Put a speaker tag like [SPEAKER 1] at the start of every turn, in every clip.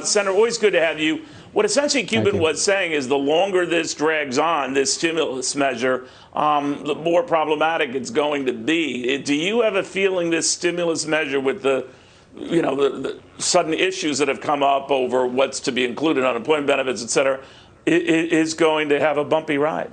[SPEAKER 1] Senator, always good to have you. What essentially Cuban was saying is the longer this drags on, this stimulus measure, the more problematic it's going to be. Do you have a feeling this stimulus measure with the sudden issues that have come up over what's to be included, unemployment benefits, et cetera, is going to have a bumpy ride?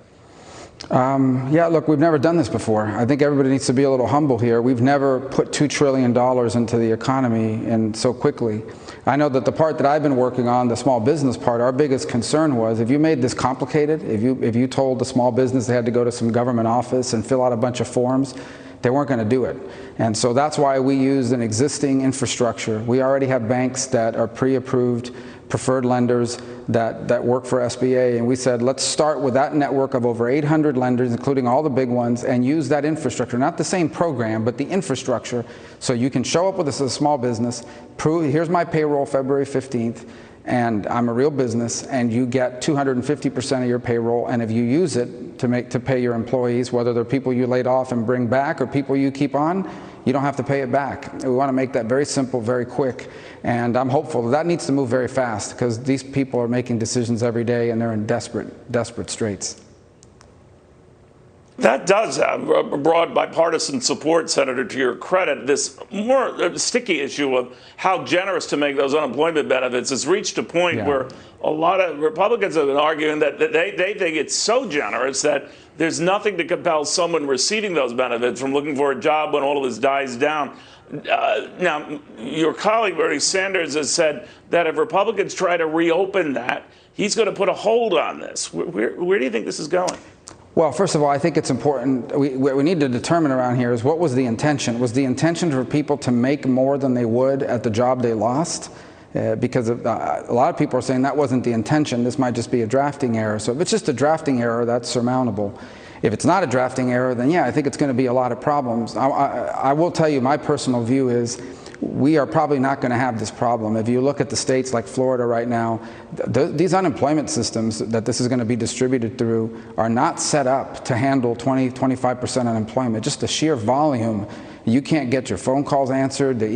[SPEAKER 2] Yeah, look, we've never done this before. I think everybody needs to be a little humble here. We've never put $2 trillion into the economy and so quickly. I know that the part that I've been working on, the small business part, our biggest concern was if you made this complicated, if you told the small business they had to go to some government office and fill out a bunch of forms, they weren't going to do it. And so that's why we used an existing infrastructure. We already have banks that are pre-approved, preferred lenders that work for SBA, and we said let's start with that network of over 800 lenders, including all the big ones, and use that infrastructure, not the same program, but the infrastructure, so you can show up with us as a small business, prove here's my payroll February 15th, and I'm a real business, and you get 250% of your payroll, and if you use it to pay your employees, whether they're people you laid off and bring back or people you keep on, you don't have to pay it back. We want to make that very simple, very quick, and I'm hopeful that needs to move very fast because these people are making decisions every day and they're in desperate straits.
[SPEAKER 1] That does have broad bipartisan support, Senator, to your credit. This more sticky issue of how generous to make those unemployment benefits has reached a point where a lot of Republicans have been arguing that they think it's so generous that there's nothing to compel someone receiving those benefits from looking for a job when all of this dies down. Now, your colleague, Bernie Sanders, has said that if Republicans try to reopen that, he's going to put a hold on this. Where do you think this is going?
[SPEAKER 2] Well, first of all, I think it's important, what we need to determine around here is what was the intention? Was the intention for people to make more than they would at the job they lost? Because a lot of people are saying that wasn't the intention, this might just be a drafting error. So if it's just a drafting error, that's surmountable. If it's not a drafting error, then yeah, I think it's going to be a lot of problems. I will tell you my personal view is we are probably not going to have this problem. If you look at the states like Florida right now, these unemployment systems that this is going to be distributed through are not set up to handle 20–25% unemployment. Just the sheer volume. You can't get your phone calls answered, the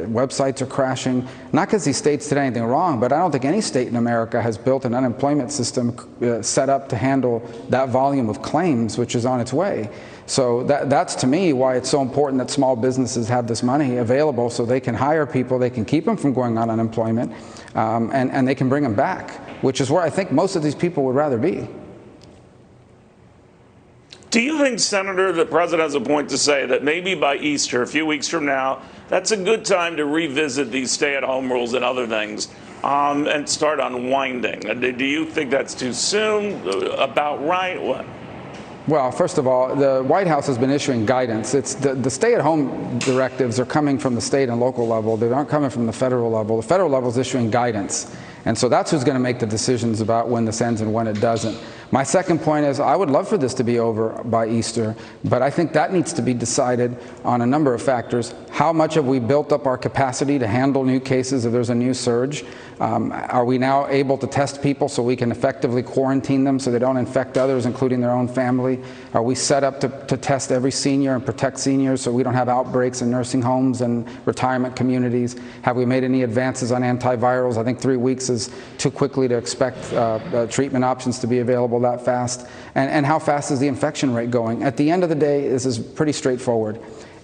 [SPEAKER 2] websites are crashing. Not because these states did anything wrong, but I don't think any state in America has built an unemployment system set up to handle that volume of claims, which is on its way. So that's to me why it's so important that small businesses have this money available so they can hire people, they can keep them from going on unemployment, and they can bring them back, which is where I think most of these people would rather be.
[SPEAKER 1] Do you think, Senator, the president has a point to say that maybe by Easter, a few weeks from now, that's a good time to revisit these stay-at-home rules and other things and start unwinding? Do you think that's too soon? About right? What?
[SPEAKER 2] Well, first of all, the White House has been issuing guidance. It's the stay-at-home directives are coming from the state and local level. They aren't coming from the federal level. The federal level is issuing guidance. And so that's who's going to make the decisions about when this ends and when it doesn't. My second point is I would love for this to be over by Easter, but I think that needs to be decided on a number of factors. How much have we built up our capacity to handle new cases if there's a new surge? Are we now able to test people so we can effectively quarantine them so they don't infect others, including their own family? Are we set up to test every senior and protect seniors so we don't have outbreaks in nursing homes and retirement communities? Have we made any advances on antivirals? I think 3 weeks is too quickly to expect treatment options to be available that fast. And how fast is the infection rate going? At the end of the day, this is pretty straightforward.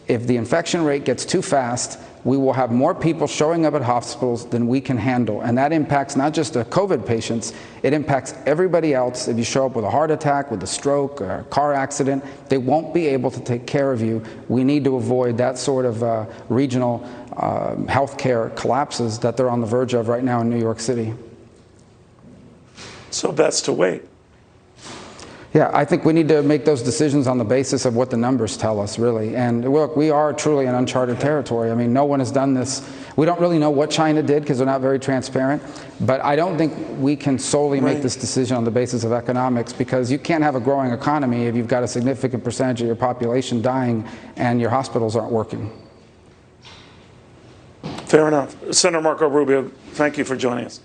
[SPEAKER 2] If the infection rate gets too fast, we will have more people showing up at hospitals than we can handle. And that impacts not just the COVID patients, it impacts everybody else. If you show up with a heart attack, with a stroke, or a car accident, they won't be able to take care of you. We need to avoid that sort of regional healthcare collapses that they're on the verge of right now in New York City.
[SPEAKER 1] So best to wait.
[SPEAKER 2] Yeah, I think we need to make those decisions on the basis of what the numbers tell us, really. And look, we are truly in uncharted territory. I mean, no one has done this. We don't really know what China did because they're not very transparent. But I don't think we can solely make this decision on the basis of economics, because you can't have a growing economy if you've got a significant percentage of your population dying and your hospitals aren't working.
[SPEAKER 1] Fair enough. Senator Marco Rubio, thank you for joining us.